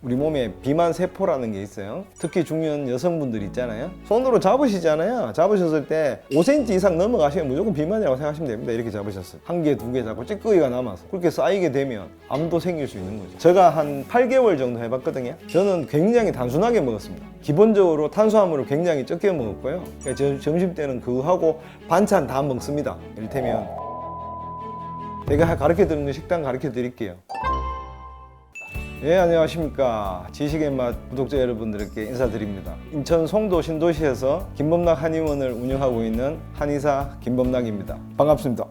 우리 몸에 비만 세포라는 게 있어요. 특히 중년 여성분들 있잖아요. 손으로 잡으시잖아요. 잡으셨을 때 5cm 이상 넘어가시면 무조건 비만이라고 생각하시면 됩니다. 이렇게 잡으셨어요. 한 개, 두 개 잡고 찌꺼기가 남아서 그렇게 쌓이게 되면 암도 생길 수 있는 거죠. 제가 한 8개월 정도 해봤거든요. 저는 굉장히 단순하게 먹었습니다. 기본적으로 탄수화물을 굉장히 적게 먹었고요. 점심 때는 그거 하고 반찬 다 먹습니다. 이를테면 제가 가르쳐드리는 식단 가르쳐드릴게요. 예, 안녕하십니까. 지식의 맛 구독자 여러분들께 인사드립니다. 인천 송도 신도시에서 김범락 한의원을 운영하고 있는 한의사 김범락입니다. 반갑습니다.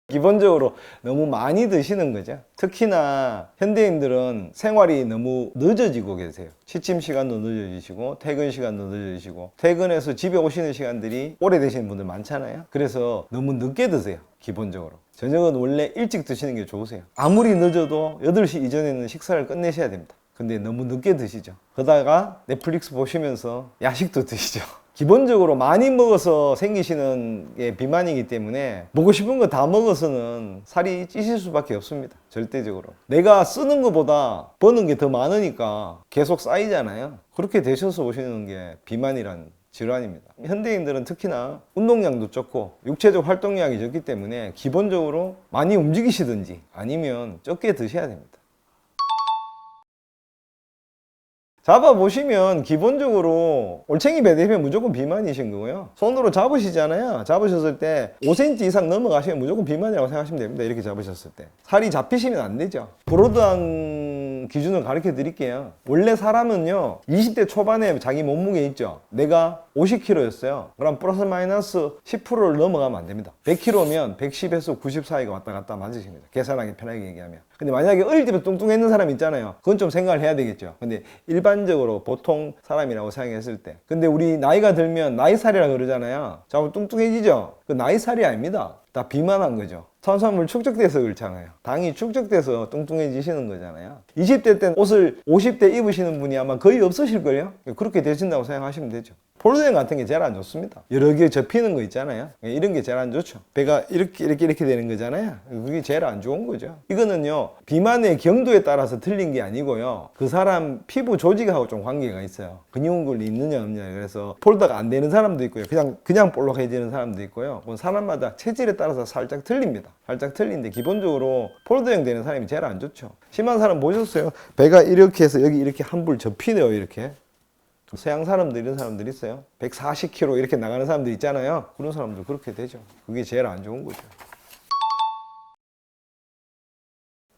기본적으로 너무 많이 드시는 거죠. 특히나 현대인들은 생활이 너무 늦어지고 계세요. 취침 시간도 늦어지시고 퇴근 시간도 늦어지시고 퇴근해서 집에 오시는 시간들이 오래되시는 분들 많잖아요. 그래서 너무 늦게 드세요. 기본적으로 저녁은 원래 일찍 드시는 게 좋으세요. 아무리 늦어도 8시 이전에는 식사를 끝내셔야 됩니다. 근데 너무 늦게 드시죠. 그러다가 넷플릭스 보시면서 야식도 드시죠. 기본적으로 많이 먹어서 생기시는 게 비만이기 때문에 먹고 싶은 거 다 먹어서는 살이 찌실 수밖에 없습니다. 절대적으로. 내가 쓰는 것보다 버는 게 더 많으니까 계속 쌓이잖아요. 그렇게 되셔서 오시는 게 비만이란 질환입니다. 현대인들은 특히나 운동량도 적고 육체적 활동량이 적기 때문에 기본적으로 많이 움직이시든지 아니면 적게 드셔야 됩니다. 잡아보시면 기본적으로 올챙이 배대면 무조건 비만이신 거고요. 손으로 잡으시잖아요. 잡으셨을 때 5cm 이상 넘어가시면 무조건 비만이라고 생각하시면 됩니다. 이렇게 잡으셨을 때. 살이 잡히시면 안 되죠. 브로드한 기준을 가르쳐 드릴게요. 원래 사람은요 20대 초반에 자기 몸무게 있죠. 내가 50kg였어요. 그럼 플러스 마이너스 10%를 넘어가면 안 됩니다. 100kg면 110에서 90 사이가 왔다 갔다 맞으십니다. 계산하기 편하게 얘기하면. 근데 만약에 어릴 때부터 뚱뚱했는 사람 있잖아요. 그건 좀 생각을 해야 되겠죠. 근데 일반적으로 보통 사람이라고 생각했을 때. 근데 우리 나이가 들면 나이살이라 그러잖아요. 자꾸 뚱뚱해지죠. 그 나이살이 아닙니다. 다 비만한 거죠. 탄수화물 축적돼서 그렇잖아요. 당이 축적돼서 뚱뚱해지시는 거잖아요. 20대 때 옷을 50대 입으시는 분이 아마 거의 없으실걸요? 그렇게 되신다고 생각하시면 되죠. 폴드형 같은 게 제일 안 좋습니다. 여러 개 접히는 거 있잖아요. 이런 게 제일 안 좋죠. 배가 이렇게 되는 거잖아요. 그게 제일 안 좋은 거죠. 이거는요, 비만의 경도에 따라서 틀린 게 아니고요. 그 사람 피부 조직하고 좀 관계가 있어요. 근육근이 있느냐 없느냐. 그래서 폴더가 안 되는 사람도 있고요. 그냥 볼록해지는 사람도 있고요. 사람마다 체질에 따라서 살짝 틀립니다. 살짝 틀린데 기본적으로 폴더형 되는 사람이 제일 안 좋죠. 심한 사람 보셨어요? 배가 이렇게 해서 여기 이렇게 한 불 접히네요. 이렇게. 서양 사람들 이런 사람들 있어요. 140kg 이렇게 나가는 사람들 있잖아요. 그런 사람들 그렇게 되죠. 그게 제일 안 좋은 거죠.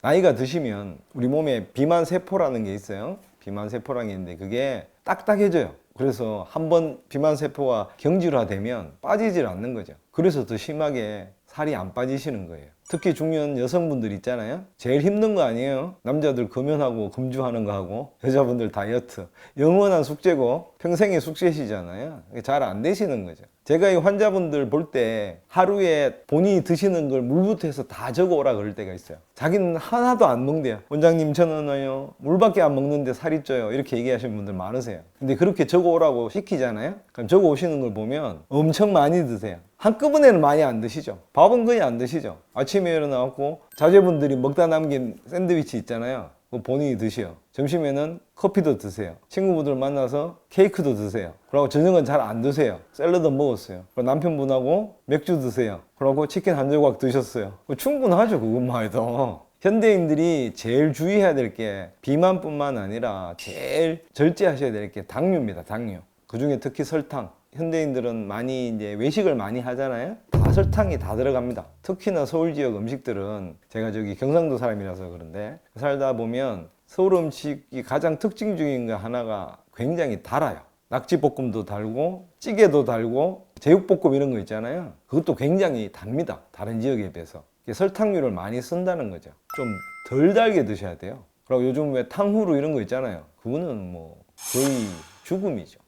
나이가 드시면 우리 몸에 비만 세포라는 게 있어요. 비만 세포라는 게 있는데 그게 딱딱해져요. 그래서 한번 비만 세포가 경질화되면 빠지질 않는 거죠. 그래서 더 심하게 살이 안 빠지시는 거예요. 특히 중년 여성분들 있잖아요. 제일 힘든 거 아니에요? 남자들 금연하고 금주하는 거 하고 여자분들 다이어트. 영원한 숙제고 평생의 숙제시잖아요. 잘 안 되시는 거죠. 제가 이 환자분들 볼 때 하루에 본인이 드시는 걸 물부터 해서 다 적어오라 그럴 때가 있어요. 자기는 하나도 안 먹대요. 원장님 저는요 물밖에 안 먹는데 살이 쪄요. 이렇게 얘기하시는 분들 많으세요. 근데 그렇게 적어오라고 시키잖아요. 그럼 적어오시는 걸 보면 엄청 많이 드세요. 한꺼번에는 많이 안 드시죠. 밥은 거의 안 드시죠. 아침에 일어나고 자제분들이 먹다 남긴 샌드위치 있잖아요. 그거 본인이 드시요. 점심에는 커피도 드세요. 친구분들 만나서 케이크도 드세요. 그리고 저녁은 잘 안 드세요. 샐러드 먹었어요. 그리고 남편분하고 맥주 드세요. 그리고 치킨 한 조각 드셨어요. 충분하죠. 그것만 해도. 현대인들이 제일 주의해야 될 게 비만뿐만 아니라 제일 절제하셔야 될 게 당류입니다. 당류. 그중에 특히 설탕. 현대인들은 많이 이제 외식을 많이 하잖아요. 다 설탕이 다 들어갑니다. 특히나 서울 지역 음식들은 제가 저기 경상도 사람이라서 그런데 살다 보면 서울 음식이 가장 특징 중인 거 하나가 굉장히 달아요. 낙지볶음도 달고 찌개도 달고 제육볶음 이런 거 있잖아요. 그것도 굉장히 답니다. 다른 지역에 비해서. 설탕류를 많이 쓴다는 거죠. 좀 덜 달게 드셔야 돼요. 그리고 요즘 왜 탕후루 이런 거 있잖아요. 그거는 뭐 거의 죽음이죠.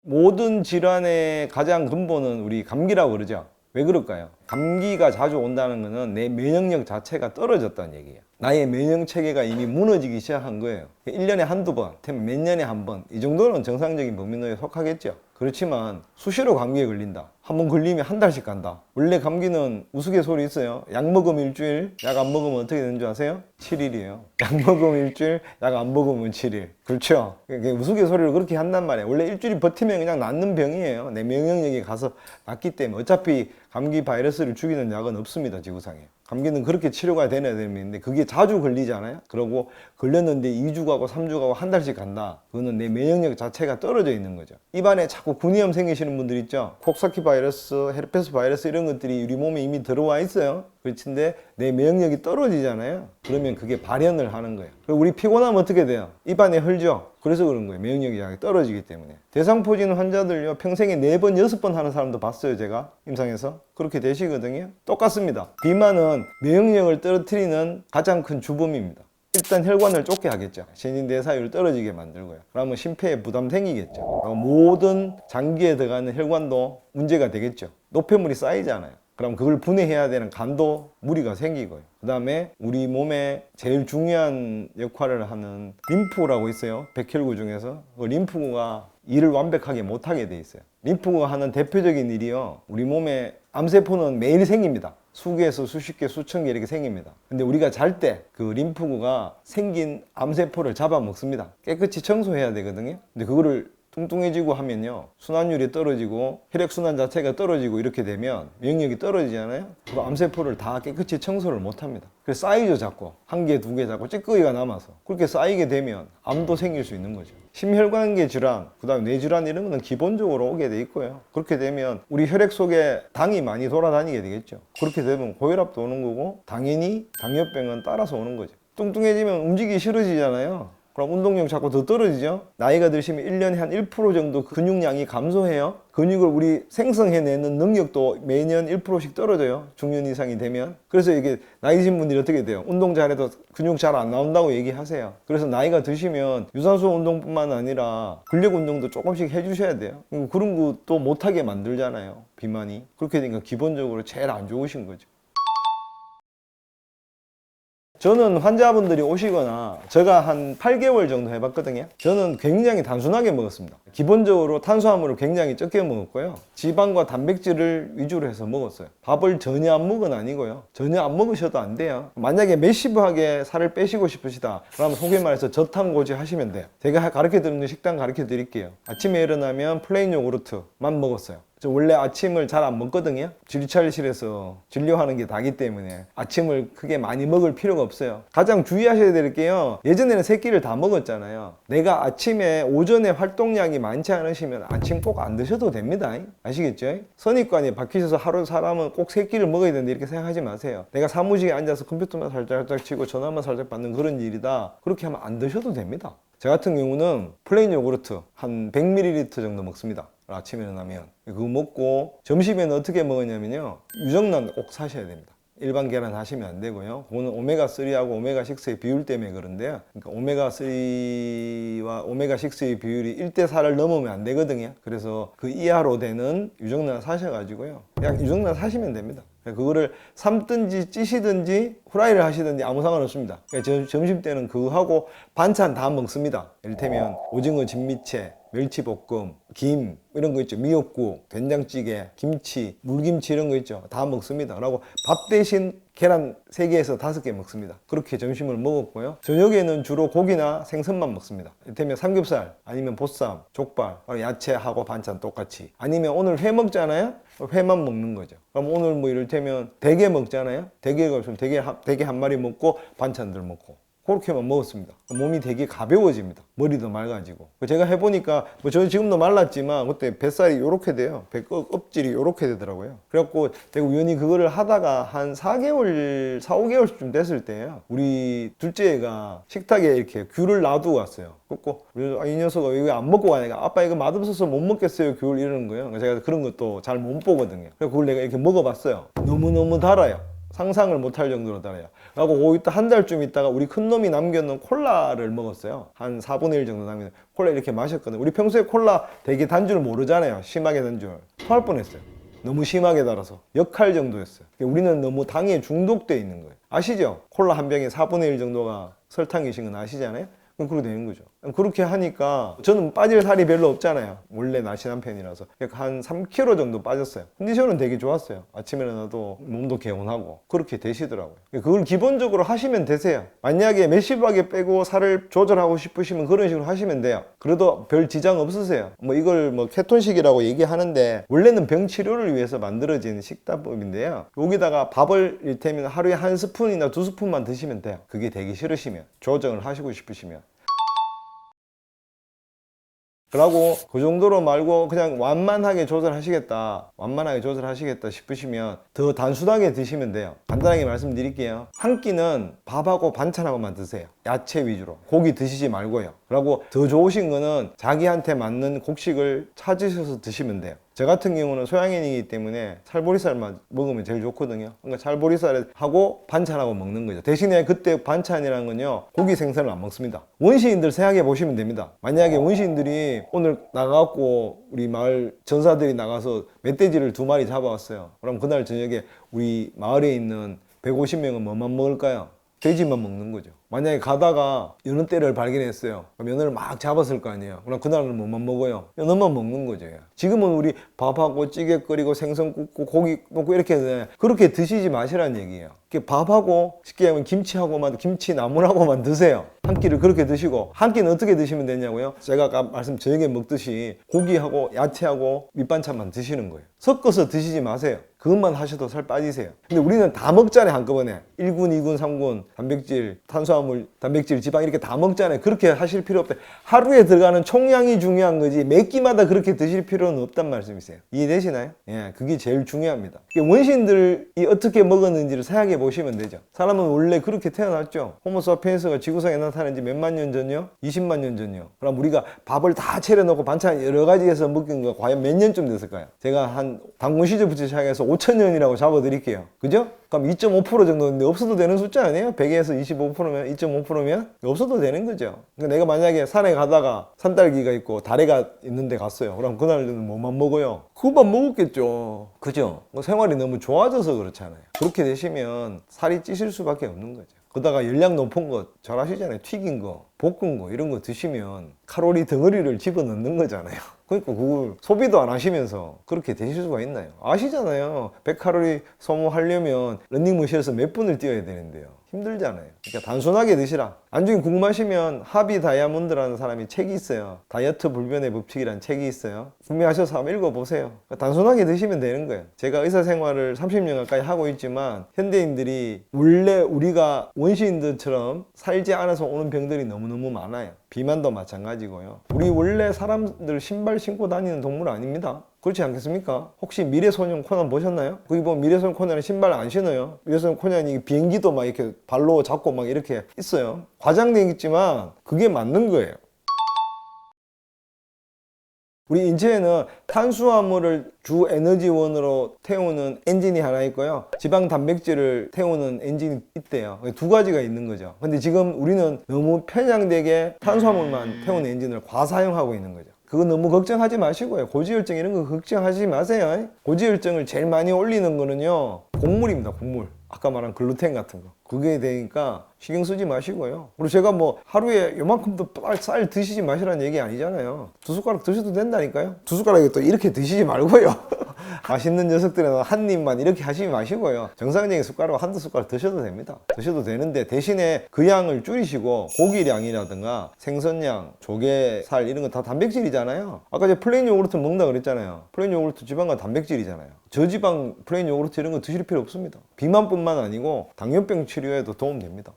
모든 질환의 가장 근본은 우리 감기라고 그러죠. 왜 그럴까요? 감기가 자주 온다는 것은 내 면역력 자체가 떨어졌다는 얘기예요. 나의 면역 체계가 이미 무너지기 시작한 거예요. 1년에 한두 번, 몇 년에 한 번, 이 정도는 정상적인 범위 내에 속하겠죠. 그렇지만 수시로 감기에 걸린다. 한번 걸리면 한 달씩 간다. 원래 감기는 우스갯소리 있어요. 약 먹으면 일주일, 약 안 먹으면 어떻게 되는 줄 아세요? 7일이에요. 약 먹으면 일주일, 약 안 먹으면 7일. 그렇죠? 우스갯소리를 그렇게 한단 말이에요. 원래 일주일 버티면 그냥 낫는 병이에요. 내 면역력이 가서 낫기 때문에. 어차피 감기 바이러스를 죽이는 약은 없습니다, 지구상에. 감기는 그렇게 치료가 되는 애들인데 그게 자주 걸리잖아요. 그러고 걸렸는데 2주 가고 3주 가고 한 달씩 간다. 그거는 내 면역력 자체가 떨어져 있는 거죠. 입안에 자꾸 군이염 생기시는 분들 있죠. 콕사키 바이러스, 헤르페스 바이러스 이런 것들이 우리 몸에 이미 들어와 있어요. 그렇는데 내 면역력이 떨어지잖아요. 그러면 그게 발현을 하는 거예요. 그리고 우리 피곤하면 어떻게 돼요? 입안에 헐죠. 그래서 그런 거예요. 면역력이 떨어지기 때문에. 대상포진 환자들요, 평생에 4번, 6번 하는 사람도 봤어요, 제가. 임상에서. 그렇게 되시거든요. 똑같습니다. 비만은 면역력을 떨어뜨리는 가장 큰 주범입니다. 일단 혈관을 좁게 하겠죠. 신진대사율을 떨어지게 만들고요. 그러면 심폐에 부담 생기겠죠. 모든 장기에 들어가는 혈관도 문제가 되겠죠. 노폐물이 쌓이잖아요. 그럼 그걸 분해해야 되는 간도 무리가 생기고요. 그 다음에 우리 몸에 제일 중요한 역할을 하는 림프라고 있어요. 백혈구 중에서. 그 림프구가 일을 완벽하게 못하게 돼 있어요. 림프구가 하는 대표적인 일이요. 우리 몸에 암세포는 매일 생깁니다. 수개에서 수십 개, 수천 개 이렇게 생깁니다. 근데 우리가 잘 때 그 림프구가 생긴 암세포를 잡아먹습니다. 깨끗이 청소해야 되거든요. 근데 그거를 뚱뚱해지고 하면요, 순환율이 떨어지고 혈액순환 자체가 떨어지고 이렇게 되면 면역력이 떨어지잖아요. 그럼 암세포를 다 깨끗이 청소를 못합니다. 그래서 쌓이죠. 자꾸 1개, 2개 자꾸 찌꺼기가 남아서. 그렇게 쌓이게 되면 암도 생길 수 있는 거죠. 심혈관계 질환, 그 다음에 뇌질환 이런 거는 기본적으로 오게 돼 있고요. 그렇게 되면 우리 혈액 속에 당이 많이 돌아다니게 되겠죠. 그렇게 되면 고혈압도 오는 거고 당연히 당뇨병은 따라서 오는 거죠. 뚱뚱해지면 움직이기 싫어지잖아요. 그럼 운동량 자꾸 더 떨어지죠. 나이가 드시면 1년에 한 1% 정도 근육량이 감소해요. 근육을 우리 생성해내는 능력도 매년 1%씩 떨어져요. 중년 이상이 되면. 그래서 이게 나이 드신 분들이 어떻게 돼요? 운동 잘해도 근육 잘 안 나온다고 얘기하세요. 그래서 나이가 드시면 유산소 운동뿐만 아니라 근력 운동도 조금씩 해주셔야 돼요. 그런 것도 못하게 만들잖아요. 비만이. 그렇게 되니까 기본적으로 제일 안 좋으신 거죠. 저는 환자분들이 오시거나 제가 한 8개월 정도 해봤거든요. 저는 굉장히 단순하게 먹었습니다. 기본적으로 탄수화물을 굉장히 적게 먹었고요. 지방과 단백질을 위주로 해서 먹었어요. 밥을 전혀 안 먹은 아니고요. 전혀 안 먹으셔도 안 돼요. 만약에 매시브하게 살을 빼시고 싶으시다 그러면 소위 말해서 저탄고지 하시면 돼요. 제가 가르쳐드리는 식단 가르쳐드릴게요. 아침에 일어나면 플레인 요구르트만 먹었어요. 저 원래 아침을 잘 안 먹거든요. 진료실에서 진료하는 게 다기 때문에 아침을 크게 많이 먹을 필요가 없어요. 가장 주의하셔야 될 게요, 예전에는 3끼를 다 먹었잖아요. 내가 아침에 오전에 활동량이 많지 않으시면 아침 꼭 안 드셔도 됩니다. 아시겠죠? 선입관이 박히셔서 하루 사람은 꼭 3끼를 먹어야 되는데 이렇게 생각하지 마세요. 내가 사무실에 앉아서 컴퓨터만 살짝 치고 전화만 살짝 받는 그런 일이다. 그렇게 하면 안 드셔도 됩니다. 저 같은 경우는 플레인 요구르트 한 100ml 정도 먹습니다. 아침에 일어나면. 그거 먹고 점심에는 어떻게 먹었냐면요, 유정란 꼭 사셔야 됩니다. 일반 계란 하시면 안 되고요. 그거는 오메가3하고 오메가6의 비율 때문에 그런데요. 그러니까 오메가3와 오메가6의 비율이 1대4를 넘으면 안 되거든요. 그래서 그 이하로 되는 유정란 사셔가지고요. 그냥 유정란 사시면 됩니다. 그거를 삶든지 찌시든지 후라이를 하시든지 아무 상관없습니다. 점심 때는 그거 하고 반찬 다 먹습니다. 이를테면 오징어 진미채, 멸치볶음, 김 이런 거 있죠. 미역국, 된장찌개, 김치, 물김치 이런 거 있죠. 다 먹습니다. 그리고 밥 대신 계란 3개에서 5개 먹습니다. 그렇게 점심을 먹었고요. 저녁에는 주로 고기나 생선만 먹습니다. 이를테면 삼겹살, 아니면 보쌈, 족발, 야채하고 반찬 똑같이. 아니면 오늘 회 먹잖아요. 회만 먹는 거죠. 그럼 오늘 뭐 이를테면 대게 먹잖아요. 대게가 좀 대게 한 마리 먹고 반찬들 먹고. 그렇게만 먹었습니다. 몸이 되게 가벼워집니다. 머리도 맑아지고. 제가 해보니까 뭐 저는 지금도 말랐지만 그때 뱃살이 요렇게 돼요. 배 껍질이 요렇게 되더라고요. 그래갖고 내가 우연히 그거를 하다가 한 4개월, 4, 5개월쯤 됐을 때요, 우리 둘째 애가 식탁에 이렇게 귤을 놔두고 왔어요. 그래갖고 이 녀석아 왜 안 먹고 가니까 아빠 이거 맛없어서 못 먹겠어요 귤 이러는 거예요. 제가 그런 것도 잘 못 보거든요. 그래서 그걸 내가 이렇게 먹어봤어요. 너무너무 달아요. 상상을 못할 정도로 달아요. 그리고 이따 한 달쯤 있다가 우리 큰놈이 남겨놓은 콜라를 먹었어요. 한 4분의 1 정도 남겨놓은 콜라 이렇게 마셨거든요. 우리 평소에 콜라 되게 단 줄 모르잖아요. 심하게 단 줄. 토할 뻔했어요. 너무 심하게 달아서 역할 정도였어요. 우리는 너무 당에 중독되어 있는 거예요. 아시죠? 콜라 한 병에 4분의 1 정도가 설탕이신 건 아시잖아요? 그럼 그렇게 되는 거죠. 그렇게 하니까 저는 빠질 살이 별로 없잖아요. 원래 날씬한 편이라서 한 3kg 정도 빠졌어요. 컨디션은 되게 좋았어요. 아침에 일어나도 몸도 개운하고 그렇게 되시더라고요. 그걸 기본적으로 하시면 되세요. 만약에 메시하게 빼고 살을 조절하고 싶으시면 그런 식으로 하시면 돼요. 그래도 별 지장 없으세요. 뭐 이걸 뭐 케톤식이라고 얘기하는데 원래는 병 치료를 위해서 만들어진 식단법인데요. 여기다가 밥을 일테면 하루에 한 스푼이나 두 스푼만 드시면 돼요. 그게 되기 싫으시면, 조정을 하시고 싶으시면. 그러고 그 정도로 말고 그냥 완만하게 조절하시겠다 싶으시면 더 단순하게 드시면 돼요. 간단하게 말씀드릴게요. 한 끼는 밥하고 반찬하고만 드세요. 야채 위주로. 고기 드시지 말고요. 그리고 더 좋으신 거는 자기한테 맞는 곡식을 찾으셔서 드시면 돼요. 저 같은 경우는 소양인이기 때문에 찰보리살만 먹으면 제일 좋거든요. 그러니까 찰보리살을 하고 반찬하고 먹는 거죠. 대신에 그때 반찬이라는 건요, 고기 생선을 안 먹습니다. 원시인들 생각해 보시면 됩니다. 만약에 원시인들이 오늘 나가갖고 우리 마을 전사들이 나가서 멧돼지를 2마리 잡아왔어요. 그럼 그날 저녁에 우리 마을에 있는 150명은 뭐만 먹을까요? 돼지만 먹는 거죠. 만약에 가다가 연어 떼를 발견했어요. 그럼 연어를 막 잡았을 거 아니에요. 그럼 그날은 뭐만 먹어요? 연어만 먹는 거죠. 지금은 우리 밥하고 찌개 끓이고 생선 굽고 고기 먹고 이렇게 해. 그렇게 드시지 마시라는 얘기예요. 밥하고 쉽게 하면 김치하고만, 김치 나물하고만 드세요. 한 끼를 그렇게 드시고, 한 끼는 어떻게 드시면 되냐고요? 제가 아까 저녁에 먹듯이 고기하고 야채하고 밑반찬만 드시는 거예요. 섞어서 드시지 마세요. 그것만 하셔도 살 빠지세요. 근데 우리는 다 먹잖아요, 한꺼번에. 1군, 2군, 3군, 단백질, 탄수화물, 단백질, 지방 이렇게 다 먹잖아요. 그렇게 하실 필요 없다. 하루에 들어가는 총량이 중요한 거지 몇 끼마다 그렇게 드실 필요는 없단 말씀이세요. 이해되시나요? 예, 그게 제일 중요합니다. 원시인들이 어떻게 먹었는지를 생각해 보시면 되죠. 사람은 원래 그렇게 태어났죠. 호모사피엔스가 지구상에 나타난 지 몇만 년 전이요? 20만 년 전이요. 그럼 우리가 밥을 다 차려놓고 반찬 여러 가지 해서 먹은 거 과연 몇 년쯤 됐을까요? 제가 한 단군 시절부터 시작해서 5,000년이라고 잡아드릴게요. 그죠? 그럼 2.5% 정도인데 없어도 되는 숫자 아니에요? 100에서 25%면 2.5%면 없어도 되는 거죠. 그러니까 내가 만약에 산에 가다가 산딸기가 있고 다래가 있는데 갔어요. 그럼 그날은 뭐만 먹어요? 그것만 먹었겠죠. 그죠? 생활이 너무 좋아져서 그렇잖아요. 그렇게 되시면 살이 찌실 수밖에 없는 거죠. 그러다가 열량 높은 거 잘 아시잖아요. 튀긴 거, 볶은 거 이런 거 드시면 칼로리 덩어리를 집어넣는 거잖아요. 그러니까 그걸 소비도 안 하시면서 그렇게 되실 수가 있나요? 아시잖아요. 100칼로리 소모하려면 런닝머신에서 몇 분을 뛰어야 되는데요. 힘들잖아요. 그러니까 단순하게 드시라. 나중에 궁금하시면 하비 다이아몬드라는 사람이 책이 있어요. 다이어트 불변의 법칙이라는 책이 있어요. 구매하셔서 한번 읽어보세요. 그러니까 단순하게 드시면 되는 거예요. 제가 의사생활을 30년 가까이 하고 있지만 현대인들이 원래 우리가 원시인들처럼 살지 않아서 오는 병들이 너무너무 많아요. 비만도 마찬가지고요. 우리 원래 사람들 신발 신고 다니는 동물 아닙니다. 그렇지 않겠습니까? 혹시 미래소년 코난 보셨나요? 거기 보면 미래소년 코난은 신발 안 신어요. 미래소년 코난이 비행기도 막 이렇게 발로 잡고 막 이렇게 있어요. 과장되어 있지만 그게 맞는 거예요. 우리 인체에는 탄수화물을 주 에너지원으로 태우는 엔진이 하나 있고요. 지방 단백질을 태우는 엔진이 있대요. 2가지가 있는 거죠. 근데 지금 우리는 너무 편향되게 탄수화물만 태우는 엔진을 과사용하고 있는 거죠. 그거 너무 걱정하지 마시고요. 고지혈증 이런 거 걱정하지 마세요. 고지혈증을 제일 많이 올리는 거는요, 곡물입니다. 곡물. 아까 말한 글루텐 같은 거. 그게 되니까 신경 쓰지 마시고요. 그리고 제가 뭐 하루에 요만큼도 쌀 드시지 마시라는 얘기 아니잖아요. 2숟가락 드셔도 된다니까요. 2숟가락에 또 이렇게 드시지 말고요. 맛있는 녀석들은 한 입만 이렇게 하시지 마시고요. 정상적인 숟가락 한두 숟가락 드셔도 됩니다. 드셔도 되는데 대신에 그 양을 줄이시고 고기량이라든가 생선량, 조개살 이런 거 다 단백질이잖아요. 아까 제가 플레인 요구르트 먹는다 그랬잖아요. 플레인 요구르트 지방과 단백질이잖아요. 저지방 플레인 요구르트 이런 거 드실 필요 없습니다. 비만뿐만 아니고 당뇨병 치료에도 도움됩니다.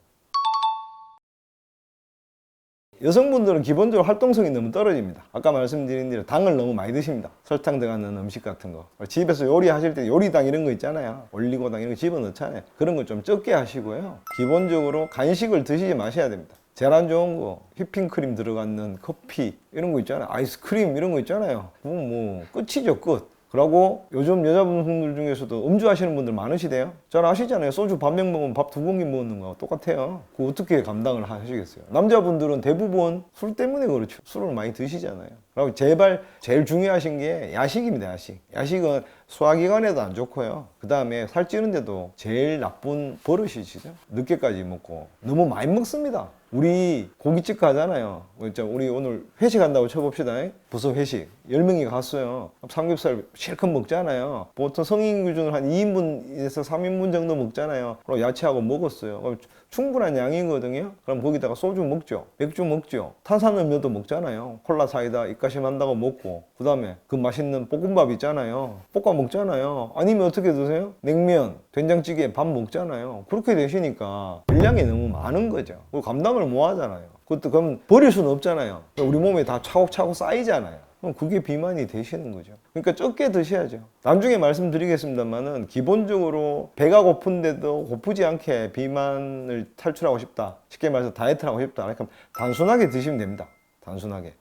여성분들은 기본적으로 활동성이 너무 떨어집니다. 아까 말씀드린 대로 당을 너무 많이 드십니다. 설탕 들어가는 음식 같은 거. 집에서 요리하실 때 요리당 이런 거 있잖아요. 올리고당 이런 거 집어넣잖아요. 그런 거 좀 적게 하시고요. 기본적으로 간식을 드시지 마셔야 됩니다. 제일 안 좋은 거 휘핑크림 들어가는 커피 이런 거 있잖아요. 아이스크림 이런 거 있잖아요. 뭐 끝이죠, 끝. 그리고 요즘 여자분들 중에서도 음주하시는 분들 많으시대요. 잘 아시잖아요. 소주 반병 먹으면 밥 2공기 먹는 거하고 똑같아요. 그거 어떻게 감당을 하시겠어요? 남자분들은 대부분 술 때문에 그렇죠. 술을 많이 드시잖아요. 그리고 제일 중요하신 게 야식입니다. 야식은 소화기관에도 안 좋고요. 그 다음에 살찌는데도 제일 나쁜 버릇이시죠. 늦게까지 먹고 너무 많이 먹습니다. 우리 고깃집 가잖아요. 우리 오늘 회식한다고 쳐봅시다. 부서 회식 10명이 갔어요. 삼겹살 실컷 먹잖아요. 보통 성인 기준으로 한 2인분에서 3인분 정도 먹잖아요. 그리고 야채하고 먹었어요. 그럼 충분한 양이거든요. 그럼 거기다가 소주 먹죠. 맥주 먹죠. 탄산음료도 먹잖아요. 콜라 사이다 입가심 한다고 먹고, 그 다음에 그 맛있는 볶음밥 있잖아요. 볶아 먹잖아요. 아니면 어떻게 드세요? 냉면, 된장찌개, 밥 먹잖아요. 그렇게 되시니까 분량이 너무 많은 거죠. 그리고 감당을 못 하잖아요. 그것도 그럼 버릴 수는 없잖아요. 우리 몸에 다 차곡차곡 쌓이잖아요. 그럼 그게 비만이 되시는 거죠. 그러니까 적게 드셔야죠. 나중에 말씀드리겠습니다만은 기본적으로 배가 고픈데도 고프지 않게 비만을 탈출하고 싶다. 쉽게 말해서 다이어트를 하고 싶다. 그러니까 단순하게 드시면 됩니다. 단순하게.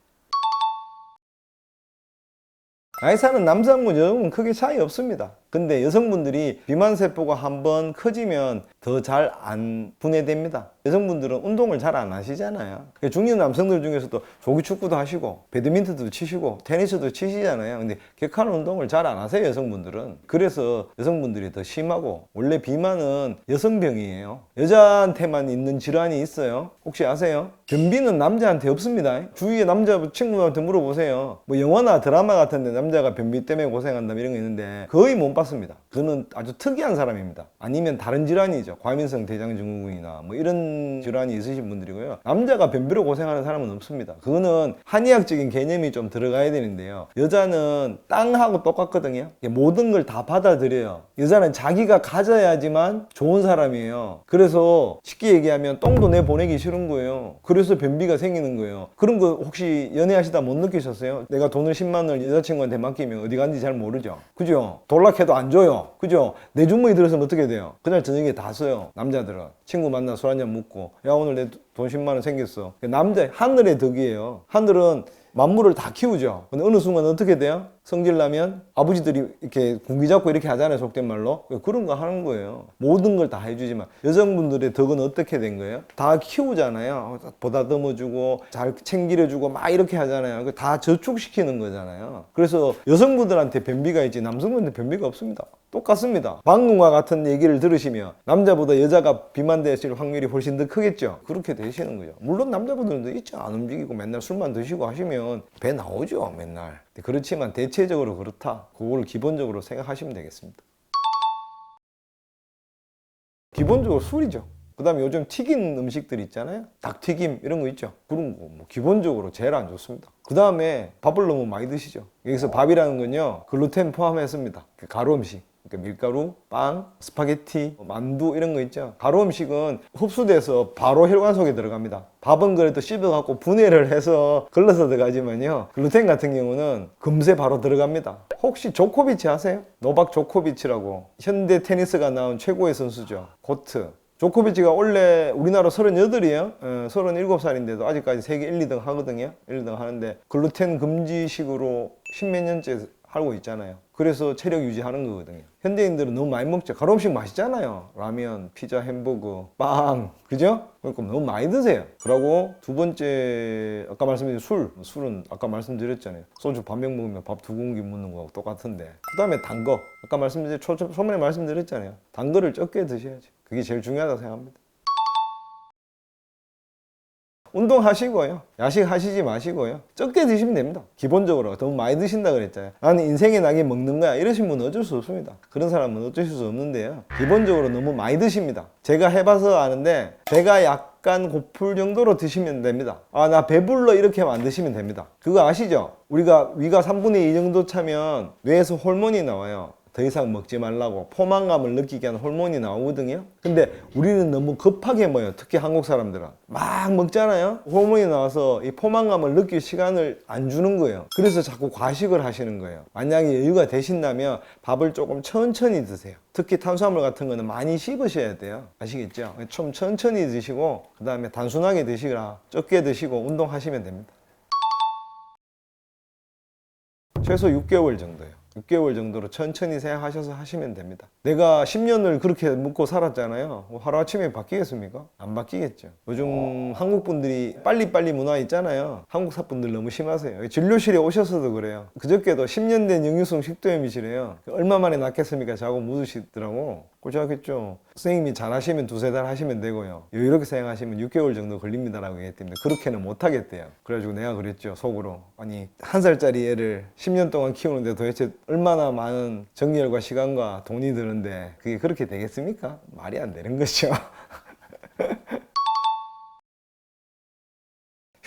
나이 사는 남성분, 여성분 크게 차이 없습니다. 근데 여성분들이 비만세포가 한번 커지면 더 잘 안 분해됩니다. 여성분들은 운동을 잘 안 하시잖아요. 중년 남성들 중에서도 조기축구도 하시고 배드민턴도 치시고 테니스도 치시잖아요. 근데 격한 운동을 잘 안 하세요, 여성분들은. 그래서 여성분들이 더 심하고, 원래 비만은 여성병이에요. 여자한테만 있는 질환이 있어요. 혹시 아세요? 변비는 남자한테 없습니다. 주위에 남자 친구들한테 물어보세요. 뭐 영화나 드라마 같은데 남자가 변비 때문에 고생한다 이런 거 있는데 거의 못 봤습니다. 그는 아주 특이한 사람입니다. 아니면 다른 질환이죠. 과민성 대장증후군이나 뭐 이런 질환이 있으신 분들이고요. 남자가 변비로 고생하는 사람은 없습니다. 그거는 한의학적인 개념이 좀 들어가야 되는데요. 여자는 땅하고 똑같거든요. 모든 걸 다 받아들여요. 여자는 자기가 가져야지만 좋은 사람이에요. 그래서 쉽게 얘기하면 똥도 내보내기 싫은 거예요. 그래서 변비가 생기는 거예요. 그런 거 혹시 연애하시다 못 느끼셨어요? 내가 돈을 10만 원을 여자친구한테 맡기면 어디 간지 잘 모르죠. 그죠? 돌락해도 안 줘요. 그죠? 내 주머니 들어서면 어떻게 돼요? 그날 저녁에 다 써요. 남자들은. 친구 만나 술 한잔 먹고, 야 오늘 내 돈 10만 원 생겼어. 남자 하늘의 덕이에요. 하늘은 만물을 다 키우죠. 근데 어느 순간 어떻게 돼요? 성질 나면 아버지들이 이렇게 군기 잡고 이렇게 하잖아요, 속된 말로. 그런 거 하는 거예요. 모든 걸 다 해주지만 여성분들의 덕은 어떻게 된 거예요? 다 키우잖아요. 보다듬어주고 잘 챙기려주고 막 이렇게 하잖아요. 다 저축시키는 거잖아요. 그래서 여성분들한테 변비가 있지 남성분한테 변비가 없습니다. 똑같습니다. 방금과 같은 얘기를 들으시면 남자보다 여자가 비만되실 확률이 훨씬 더 크겠죠. 그렇게 되시는 거죠. 물론 남자분들도 있죠. 안 움직이고 맨날 술만 드시고 하시면 배 나오죠, 맨날. 그렇지만 대체적으로 그렇다. 그걸 기본적으로 생각하시면 되겠습니다. 기본적으로 술이죠. 그 다음에 요즘 튀긴 음식들 있잖아요. 닭튀김 이런 거 있죠. 그런 거 뭐 기본적으로 제일 안 좋습니다. 그 다음에 밥을 너무 많이 드시죠. 여기서 밥이라는 건요, 글루텐 포함했습니다. 가루 음식. 그러니까 밀가루, 빵, 스파게티, 만두 이런 거 있죠. 가루 음식은 흡수돼서 바로 혈관 속에 들어갑니다. 밥은 그래도 씹어갖고 분해를 해서 걸러서 들어가지만요, 글루텐 같은 경우는 금세 바로 들어갑니다. 혹시 조코비치 아세요? 노박 조코비치라고 현대 테니스가 나온 최고의 선수죠. 고트. 조코비치가 원래 우리나라 38이에요. 37살인데도 아직까지 세계 1, 2등 하거든요. 1, 2등 하는데 글루텐 금지식으로 10몇 년째 하고 있잖아요. 그래서 체력 유지하는 거거든요. 현대인들은 너무 많이 먹죠. 가루 음식 맛있잖아요. 라면, 피자, 햄버거, 빵, 그죠? 그러니까 너무 많이 드세요. 그리고 두 번째, 아까 말씀드린 술은 아까 말씀드렸잖아요. 소주 반병 먹으면 밥 2공기 묻는 거하고 똑같은데. 그 다음에 단 거, 아까 초반에 말씀드렸잖아요. 단 거를 적게 드셔야지. 그게 제일 중요하다고 생각합니다. 운동하시고요. 야식 하시지 마시고요. 적게 드시면 됩니다. 기본적으로 너무 많이 드신다 그랬잖아요. 나는 인생의 낙이 먹는 거야. 이러신 분은 어쩔 수 없습니다. 그런 사람은 어쩌실 수 없는데요. 기본적으로 너무 많이 드십니다. 제가 해봐서 아는데 배가 약간 고플 정도로 드시면 됩니다. 아, 나 배불러 이렇게만 안 드시면 됩니다. 그거 아시죠? 우리가 위가 3분의 2 정도 차면 뇌에서 호르몬이 나와요. 더 이상 먹지 말라고 포만감을 느끼게 하는 호르몬이 나오거든요. 근데 우리는 너무 급하게 먹어요. 특히 한국 사람들은 막 먹잖아요. 호르몬이 나와서 이 포만감을 느낄 시간을 안 주는 거예요. 그래서 자꾸 과식을 하시는 거예요. 만약에 여유가 되신다면 밥을 조금 천천히 드세요. 특히 탄수화물 같은 거는 많이 씹으셔야 돼요. 아시겠죠? 좀 천천히 드시고, 그 다음에 단순하게 드시거나 적게 드시고 운동하시면 됩니다. 최소 6개월 정도예요. 6개월 정도로 천천히 생각하셔서 하시면 됩니다. 내가 10년을 그렇게 먹고 살았잖아요. 뭐 하루아침에 바뀌겠습니까? 안 바뀌겠죠. 요즘 한국 분들이 빨리빨리 문화 있잖아요. 한국 사분들 너무 심하세요. 진료실에 오셔서도 그래요. 그저께도 10년 된 역류성 식도염이시래요. 얼마 만에 낫겠습니까? 자고 묻으시더라고. 꼴찌하겠죠. 선생님이 잘하시면 두세 달 하시면 되고요. 이렇게 생각하시면 6개월 정도 걸립니다라고 얘기했기 때문에 그렇게는 못 하겠대요. 그래가지고 내가 그랬죠. 속으로. 아니, 1살짜리 애를 10년 동안 키우는데 도대체 얼마나 많은 정열과 시간과 돈이 드는데 그게 그렇게 되겠습니까? 말이 안 되는 거죠.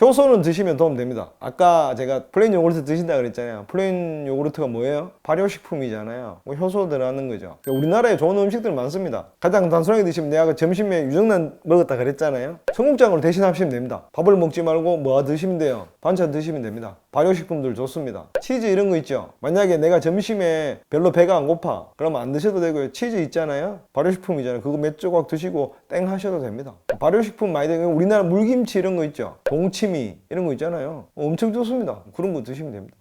효소는 드시면 도움 됩니다. 아까 제가 플레인 요구르트 드신다 그랬잖아요. 플레인 요구르트가 뭐예요? 발효식품이잖아요. 뭐 효소 들어가는 거죠. 우리나라에 좋은 음식들 많습니다. 가장 단순하게 드시면 내가 그 점심에 유정란 먹었다 그랬잖아요. 청국장으로 대신하시면 됩니다. 밥을 먹지 말고 뭐 드시면 돼요? 반찬 드시면 됩니다. 발효식품들 좋습니다. 치즈 이런 거 있죠. 만약에 내가 점심에 별로 배가 안 고파 그러면 안 드셔도 되고요. 치즈 있잖아요. 발효식품이잖아요. 그거 몇 조각 드시고 땡 하셔도 됩니다. 발효식품 많이 되고 우리나라 물김치 이런 거 있죠. 동치미 이런 거 있잖아요. 엄청 좋습니다. 그런 거 드시면 됩니다.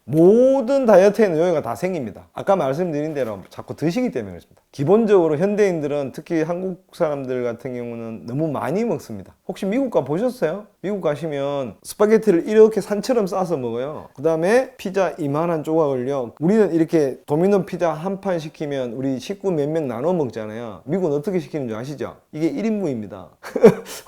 모든 다이어트에는 요요가 다 생깁니다. 아까 말씀드린 대로 자꾸 드시기 때문에 그렇습니다. 기본적으로 현대인들은 특히 한국 사람들 같은 경우는 너무 많이 먹습니다. 혹시 미국 가 보셨어요? 미국 가시면 스파게티를 이렇게 산처럼 싸서 먹어요. 그 다음에 피자 이만한 조각을요. 우리는 이렇게 도미노 피자 한 판 시키면 우리 식구 몇 명 나눠 먹잖아요. 미국은 어떻게 시키는 줄 아시죠? 이게 1인분입니다.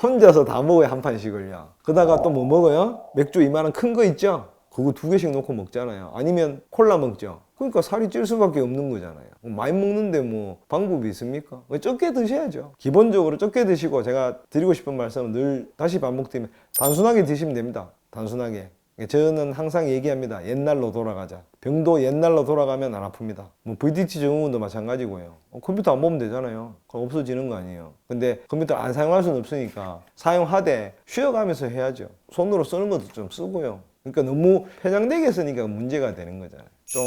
혼자서 다 먹어요, 한 판씩을요. 그러다가 또 뭐 먹어요? 맥주 이만한 큰 거 있죠? 그거 2개씩 놓고 먹잖아요. 아니면 콜라 먹죠. 그러니까 살이 찔 수밖에 없는 거잖아요. 많이 먹는데 뭐 방법이 있습니까? 적게 드셔야죠. 기본적으로 적게 드시고 제가 드리고 싶은 말씀은 늘 다시 반복드리면 단순하게 드시면 됩니다. 단순하게. 저는 항상 얘기합니다. 옛날로 돌아가자. 병도 옛날로 돌아가면 안 아픕니다. 뭐 VTT 증후군도 마찬가지고요. 컴퓨터 안 보면 되잖아요. 그럼 없어지는 거 아니에요. 근데 컴퓨터 안 사용할 수는 없으니까 사용하되 쉬어가면서 해야죠. 손으로 쓰는 것도 좀 쓰고요. 그러니까 너무 편향되게 쓰니까 문제가 되는 거잖아요. 좀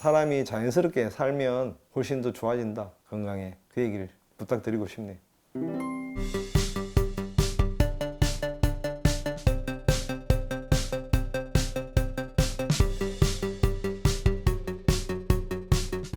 사람이 자연스럽게 살면 훨씬 더 좋아진다. 건강에. 그 얘기를 부탁드리고 싶네요.